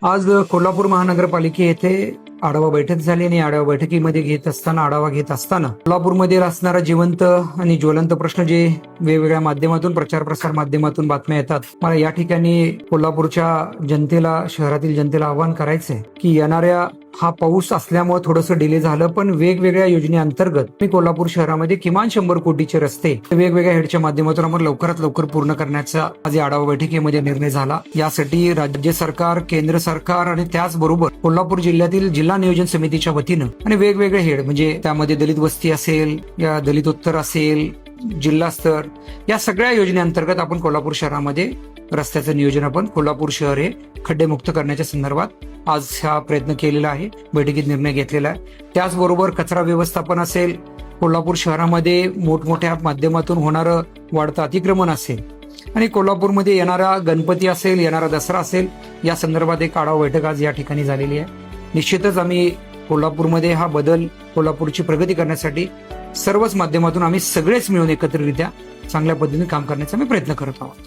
आज कोल्हापूर महानगरपालिके येथे आढावा बैठक झाली आणि आढावा बैठकीमध्ये आढावा घेत असताना कोल्हापूरमध्ये असणारा जिवंत आणि ज्वलंत प्रश्न जे वेगवेगळ्या माध्यमातून प्रचार प्रसार माध्यमातून बातम्या येतात, मला या ठिकाणी कोल्हापूरच्या जनतेला, शहरातील जनतेला आवाहन करायचंय की येणाऱ्या हा पाऊस असल्यामुळे थोडंसं डिले झालं, पण वेगवेगळ्या योजनेअंतर्गत मी कोल्हापूर शहरामध्ये किमान 100 कोटीचे रस्ते वेगवेगळ्या हेडच्या माध्यमातून आपण लवकरात लवकर पूर्ण करण्याचा आज या आढावा बैठकीमध्ये निर्णय झाला. यासाठी राज्य सरकार, केंद्र सरकार आणि त्याचबरोबर कोल्हापूर जिल्ह्यातील जिल्हा नियोजन समितीच्या वतीनं आणि वेगवेगळे हेड म्हणजे त्यामध्ये दलित वस्ती असेल, या दलित उत्तर असेल, जिल्हा स्तर, या सगळ्या योजनेअंतर्गत आपण कोल्हापूर शहरामध्ये रस्त्याचं नियोजन आपण कोल्हापूर शहर हे खड्डेमुक्त करण्याच्या संदर्भात आज हा प्रयत्न केलेला आहे, बैठकीत निर्णय घेतलेला आहे. त्याचबरोबर कचरा व्यवस्थापन असेल, कोल्हापूर शहरामध्ये मोठमोठ्या माध्यमातून होणारं वाढतं अतिक्रमण असेल आणि कोल्हापूरमध्ये येणारा गणपती असेल, येणारा दसरा असेल, या संदर्भात एक आढावा बैठक आज या ठिकाणी झालेली आहे. निश्चितच आम्ही कोल्हापूरमध्ये हा बदल, कोल्हापूरची प्रगती करण्यासाठी सर्वच माध्यमातून आम्ही सगळेच मिळून एकत्रितरित्या चांगल्या पद्धतीने काम करण्याचा आम्ही प्रयत्न करत आहोत.